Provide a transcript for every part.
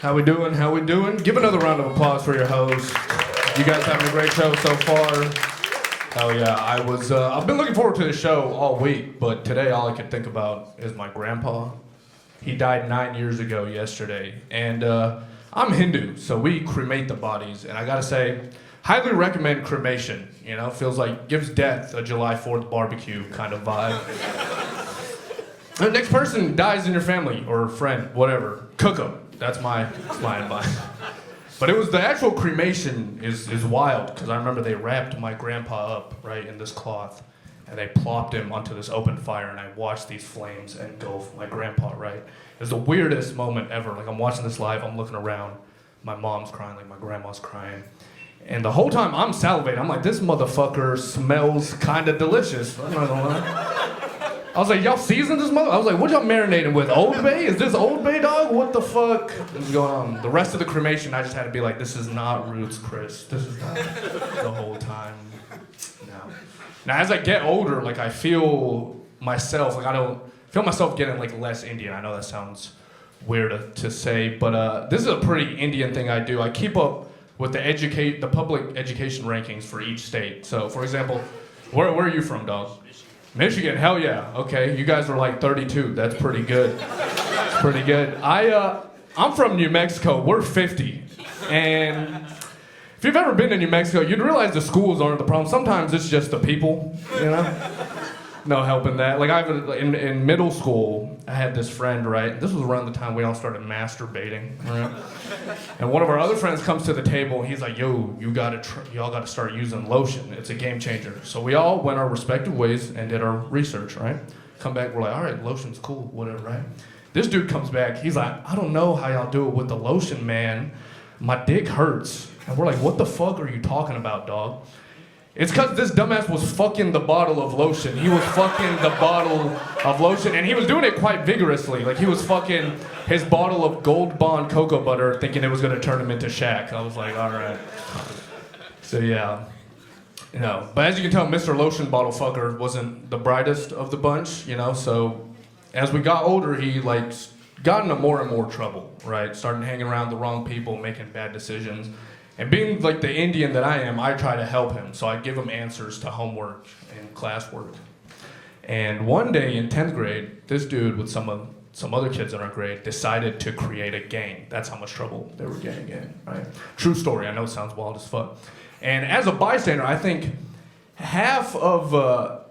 How we doing? How we doing? Give another round of applause for your host. You guys having a great show so far? Hell yeah, I've been looking forward to the show all week, but today all I can think about is my grandpa. He died 9 years ago yesterday, and I'm Hindu, so we cremate the bodies, and I gotta say, highly recommend cremation. You know, feels like, gives death a July 4th barbecue kind of vibe. The next person dies in your family, or friend, whatever, cook them. That's my advice. But it was the actual cremation is wild, because I remember they wrapped my grandpa up, right, in this cloth, and they plopped him onto this open fire, and I watched these flames engulf my grandpa, right? It was the weirdest moment ever. Like, I'm watching this live, I'm looking around, my mom's crying, like my grandma's crying. And the whole time I'm salivating, I'm like, this motherfucker smells kind of delicious. I'm not gonna lie. I was like, y'all seasoned this mother? I was like, what y'all marinating with? Old Bay? Is this Old Bay, dog? What the fuck is going on? The rest of the cremation, I just had to be like, this is not Roots, Chris. This is not the whole time. No. Now, as I get older, like, I feel myself, like, I don't feel myself getting, like, less Indian. I know that sounds weird to say, but this is a pretty Indian thing I do. I keep up with the public education rankings for each state. So, for example, where are you from, dog? Michigan, hell yeah. Okay, you guys are like 32. That's pretty good. That's pretty good. I'm from New Mexico. We're 50. And if you've ever been to New Mexico, you'd realize the schools aren't the problem. Sometimes it's just the people, you know? No helping that. Like, in middle school, I had this friend, right? This was around the time we all started masturbating, right? And one of our other friends comes to the table, and he's like, yo, y'all gotta start using lotion. It's a game changer. So we all went our respective ways and did our research, right? Come back, we're like, all right, lotion's cool, whatever, right? This dude comes back, he's like, I don't know how y'all do it with the lotion, man. My dick hurts. And we're like, what the fuck are you talking about, dog? It's because this dumbass was fucking the bottle of lotion. He was fucking the bottle of lotion, and he was doing it quite vigorously. Like, he was fucking his bottle of Gold Bond cocoa butter, thinking it was gonna turn him into Shaq. I was like, all right. So yeah, you know. But as you can tell, Mr. Lotion Bottle Fucker wasn't the brightest of the bunch, you know. So as we got older, he like got into more and more trouble, right? Started hanging around the wrong people, making bad decisions. And being like the Indian that I am, I try to help him. So I give him answers to homework and classwork. And one day in 10th grade, this dude with some other kids in our grade decided to create a gang. That's how much trouble they were getting in, right? True story. I know it sounds wild as fuck. And as a bystander, I think half of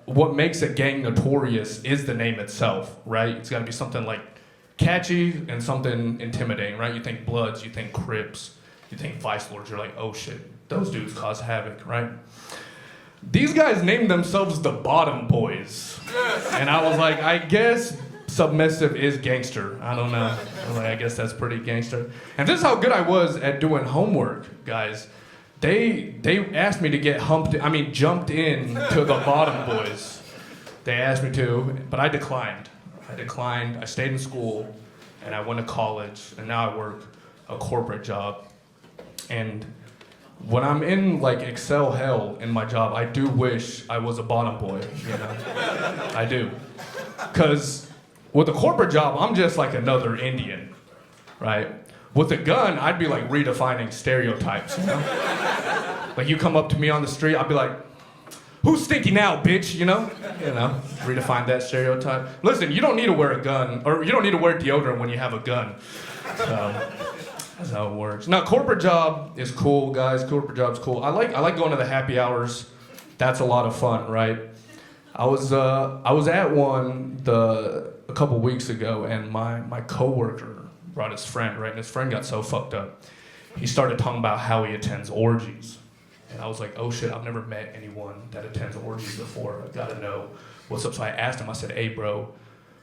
what makes a gang notorious is the name itself, right? It's got to be something like catchy and something intimidating, right? You think Bloods, you think Crips. You think Vice Lords, you're like, oh shit, those dudes cause havoc, right? These guys named themselves the Bottom Boys. And I was like, I guess submissive is gangster. I don't know. I was like, I guess that's pretty gangster. And this is how good I was at doing homework, guys. They asked me to jumped in to the Bottom Boys. They asked me to, but I declined. I stayed in school, and I went to college, and now I work a corporate job. And when I'm in like Excel hell in my job, I do wish I was a bottom boy, you know? I do. Because with a corporate job, I'm just like another Indian, right? With a gun, I'd be like redefining stereotypes, you know? Like you come up to me on the street, I'd be like, who's stinky now, bitch, you know? You know, redefine that stereotype. Listen, you don't need to wear a gun, or you don't need to wear deodorant when you have a gun. So, that's how it works. Now, corporate job is cool, guys. Corporate job's cool. I like going to the happy hours. That's a lot of fun, right? I was at one a couple weeks ago, and my coworker brought his friend, right? And his friend got so fucked up. He started talking about how he attends orgies. And I was like, oh shit, I've never met anyone that attends orgies before. I gotta know what's up. So I asked him, I said, hey bro,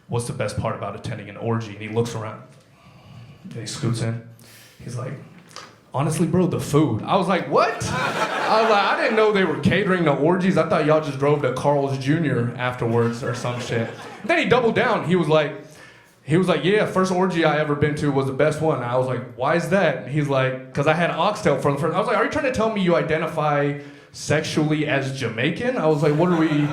what's the best part about attending an orgy? And he looks around, and he scoots in. He's like, honestly, bro, the food. I was like, what? I was like, I didn't know they were catering to orgies. I thought y'all just drove to Carl's Jr. afterwards or some shit. And then he doubled down. He was like, yeah, first orgy I ever been to was the best one. And I was like, why is that? And he's like, because I had oxtail for the first. I was like, are you trying to tell me you identify sexually as Jamaican? I was like, what are we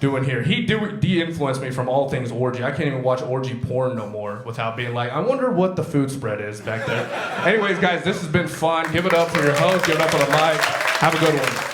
doing here. He de-influenced me from all things orgy. I can't even watch orgy porn no more without being like, I wonder what the food spread is back there. Anyways, guys, this has been fun. Give it up for your host. Give it up for the mic. Have a good one.